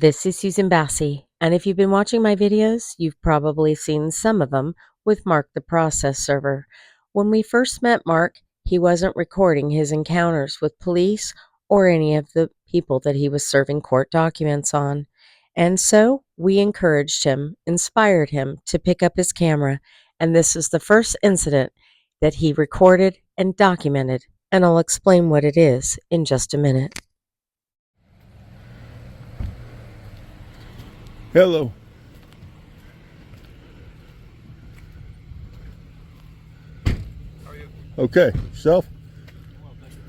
This is Susan Bassey, and if you've been watching my videos, you've probably seen some of them with Mark the process server. When we first met Mark, he wasn't recording his encounters with police or any of the people that he was serving court documents on. And so we encouraged him, inspired him to pick up his camera, and this is the first incident that he recorded and documented, and I'll explain what it is in just a minute. Hello. How are you? Okay. Self? Well, thank you.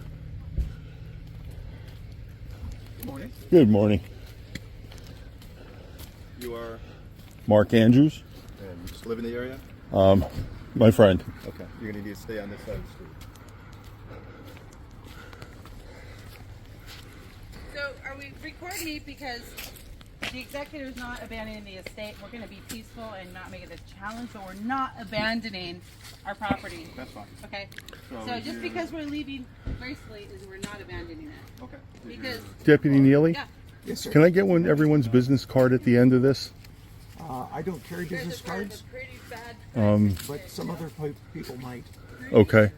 Good morning. Good morning. You are? Mark Andrews. And you just live in the area? My friend. Okay. You're going to need to stay on this side of the street. So are we recording it because the executive is not abandoning the estate? We're going to be peaceful and not make it a challenge, but we're not abandoning our property. That's fine. Okay? So just because we're leaving gracefully is we're not abandoning it. Okay. Because, Deputy Neely? yeah. Yes, sir. Can I get everyone's business card at the end of this? I don't carry business cards, Pretty bad. but some other people might. Okay.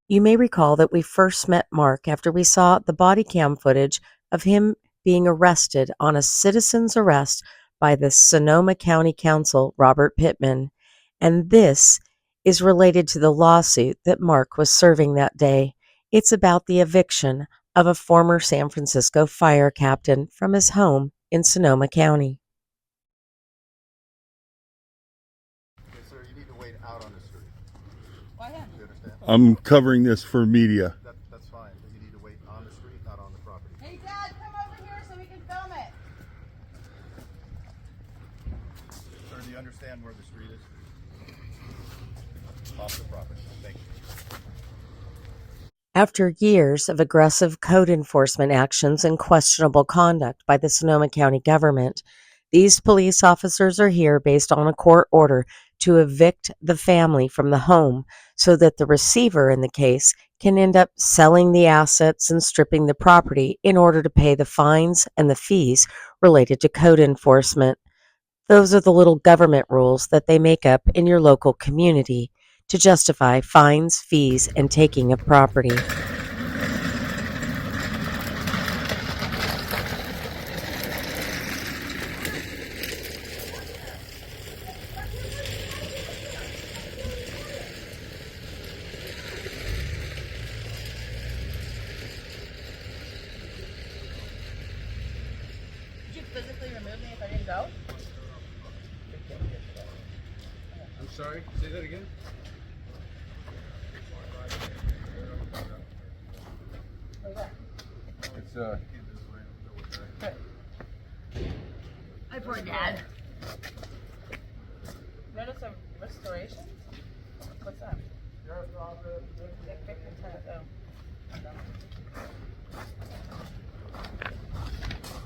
You may recall that we first met Mark after we saw the body cam footage of him being arrested on a citizen's arrest by the Sonoma County Counsel, Robert Pittman. And this is related to the lawsuit that Mark was serving that day. It's about the eviction of a former San Francisco fire captain from his home in Sonoma County. Okay, sir, you need to wait out on the street. Why him? You understand? I'm covering this for media. That's fine, but you need to wait on the street, not on the property. Hey, Dad, come over here so we can film it. Sir, do you understand where the street is? Off the property. Thank you. After years of aggressive code enforcement actions and questionable conduct by the Sonoma County government, these police officers are here based on a court order to evict the family from the home so that the receiver in the case can end up selling the assets and stripping the property in order to pay the fines and the fees related to code enforcement. Those are the little government rules that they make up in your local community to justify fines, fees, and taking of property. Did you physically remove me if I didn't go? I'm sorry, say that again? It's Hi, poor Dad. Notice of restoration? What's that?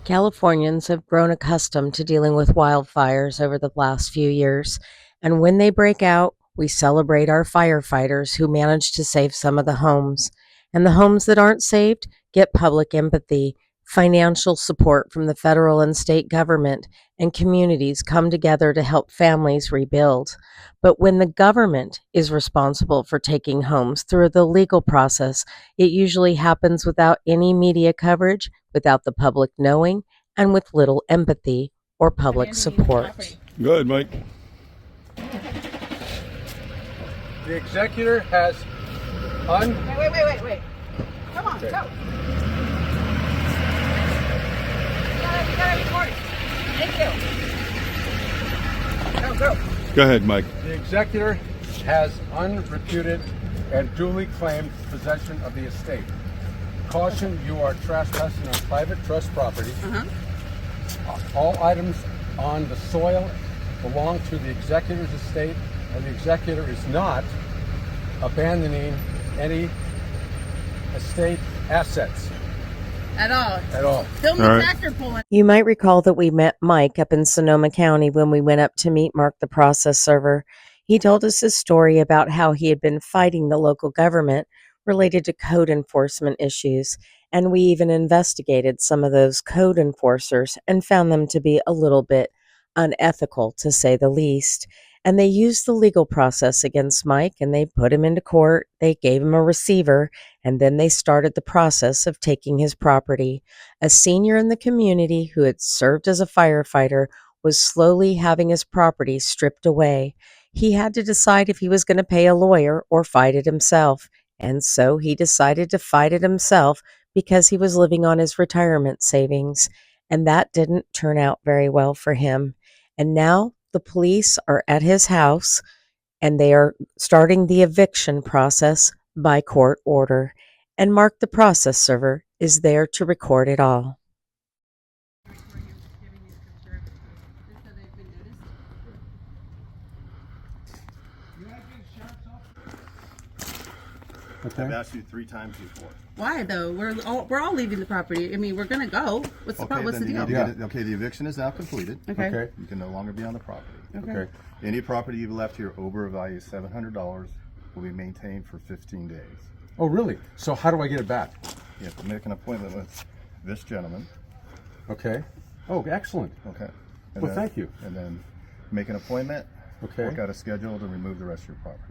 Californians have grown accustomed to dealing with wildfires over the last few years, and when they break out, we celebrate our firefighters who manage to save some of the homes. And the homes that aren't saved get public empathy, financial support from the federal and state government, and communities come together to help families rebuild. But when the government is responsible for taking homes through the legal process, it usually happens without any media coverage, without the public knowing, and with little empathy or public support. Good, Mike. The executor has Wait. Come on, go. You gotta record it. Thank you. Go. Go ahead, Mike. The executor has unreputed and duly claimed possession of the estate. Caution, you are trespassing on private trust property. All items on the soil belong to the executor's estate, and the executor is not abandoning any estate assets At all. at all. Film All the right. tractor pulling. You might recall that we met Mike up in Sonoma County when we went up to meet Mark the process server. He told us his story about how he had been fighting the local government related to code enforcement issues, And we even investigated some of those code enforcers and found them to be a little bit unethical, to say the least. And they used the legal process against Mike and they put him into court. They gave him a receiver and then they started the process of taking his property. A senior in the community who had served as a firefighter was slowly having his property stripped away. He had to decide if he was going to pay a lawyer or fight it himself. And so he decided to fight it himself because he was living on his retirement savings. And that didn't turn out very well for him. And now the police are at his house and they are starting the eviction process by court order. And Mark, the process server, is there to record it all. Okay. I've asked you 3 times before. Why though? We're all leaving the property. I mean, we're gonna go. What's the Okay, What's the then you deal? need to get it. Okay, the eviction is now completed. Okay. Okay. You can no longer be on the property. Okay. Any property you've left here over a value of $700 will be maintained for 15 days. Oh, really? So how do I get it back? You have to make an appointment with this gentleman. Okay. Oh, excellent. Okay. Well, thank you. And then make an appointment. Okay. Work out a schedule to remove the rest of your property.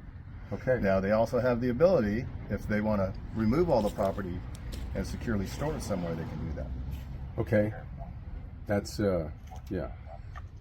Okay. Now, they also have the ability, if they want to remove all the property and securely store it somewhere, they can do that. Okay. That's yeah.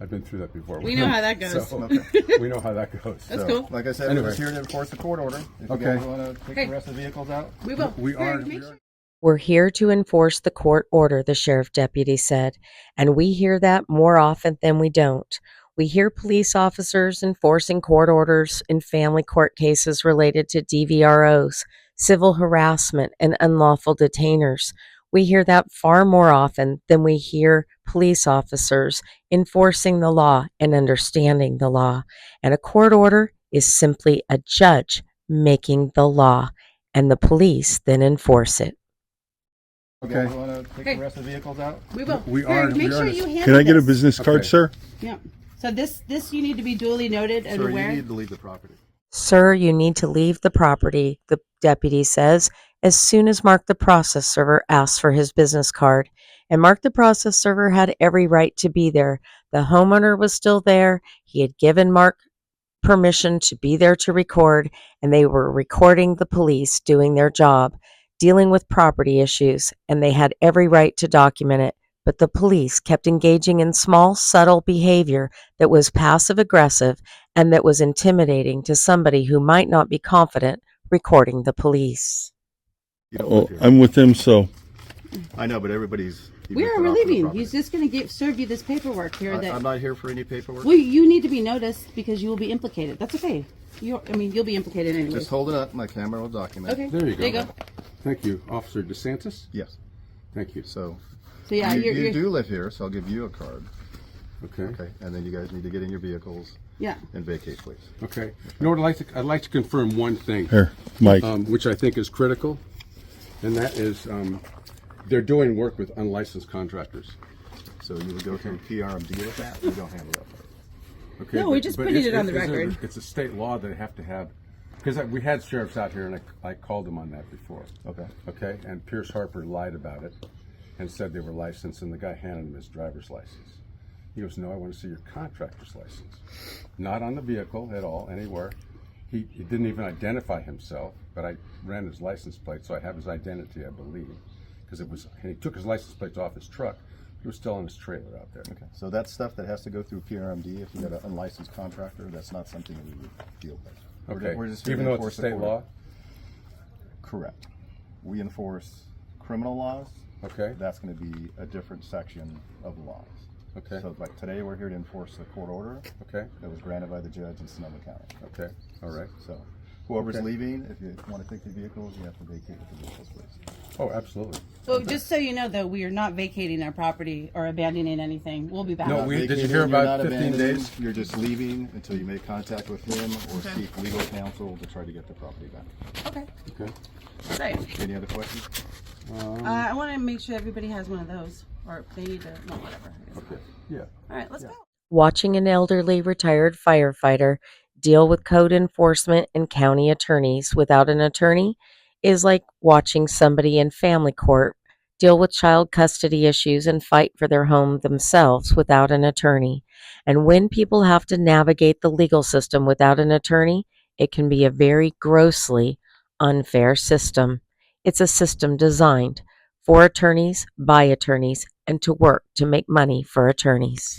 I've been through that before. We know how that goes. So, Okay. we know how that goes. That's cool. Like I said, Anyway. we're just here to enforce the court order. If Okay. you guys want to take Okay. the rest of the vehicles out, We will. We are. Make we sure- are- We're here to enforce the court order, the sheriff deputy said, and we hear that more often than we don't. We hear police officers enforcing court orders in family court cases related to DVROs, civil harassment, and unlawful detainers. We hear that far more often than we hear police officers enforcing the law and understanding the law. And a court order is simply a judge making the law, and the police then enforce it. okay. Okay. You want to take Okay. the rest of the vehicles out? We will. We Here, are- Make we sure are- you handle Can I get a this. business card, Okay. sir? Yeah. So this you need to be duly noted and Sir, you aware. need to leave the property. Sir, you need to leave the property, the deputy says, as soon as Mark the process server asks for his business card. And Mark the process server had every right to be there. The homeowner was still there. He had given Mark permission to be there to record, and they were recording the police doing their job, dealing with property issues, and they had every right to document it. But the police kept engaging in small, subtle behavior that was passive aggressive and that was intimidating to somebody who might not be confident recording the police. You don't Oh, live here. I'm with them, so I know, but everybody's. you We ripped are it off of the leaving. property. He's just going to serve you this paperwork here. I'm not here for any paperwork. Well, you need to be noticed because you will be implicated. That's okay. You'll be implicated anyway. Just hold it up. My camera will document. Okay. There you There you go. go. Thank you, Officer DeSantis. Yes. Thank you. So So yeah, you you're do live here, so I'll give you a card. Okay. Okay. And then you guys need to get in your vehicles yeah. and vacate, please. Okay. You know what? I'd like to confirm one thing, here, Mike. which I think is critical, and that is they're doing work with unlicensed contractors. So you would go through PRMD with that. We don't handle that part. Okay. No, we're just putting it on the record. It's a state law that they have to have, because we had sheriffs out here, and I called them on that before. Okay. Okay. And Pierce Harper lied about it, and said they were licensed, and the guy handed him his driver's license. He goes, "No, I want to see your contractor's license." Not on the vehicle at all, anywhere. He didn't even identify himself, but I ran his license plate, so I have his identity, I believe, because and he took his license plates off his truck. He was still on his trailer out there. Okay. So that's stuff that has to go through PRMD. If you got an unlicensed contractor, that's not something that we would deal with. Okay. We're just here Even to though it's enforce the state court law. order. Correct. We enforce criminal laws. Okay. That's going to be a different section of the laws. Okay. So like today we're here to enforce the court order Okay. that was granted by the judge in Sonoma County. Okay. All right. So whoever's Okay. leaving, if you want to take the vehicles, you have to vacate with the vehicles, please. Oh, absolutely. So just so you know, though, we are not vacating our property or abandoning anything. We'll be back. No, Not did you vacating, hear you're about not 15 abandoning, days? You're just leaving until you make contact with him or seek legal counsel to try to get the property back. Okay. Okay. Great. Any other questions? I want to make sure everybody has one of those, or they need to. No, whatever. Okay. Yeah. All right, let's go. Watching an elderly retired firefighter deal with code enforcement and county attorneys without an attorney is like watching somebody in family court deal with child custody issues, and fight for their home themselves without an attorney. And when people have to navigate the legal system without an attorney, it can be a very grossly unfair system. It's a system designed for attorneys, by attorneys, and to work to make money for attorneys.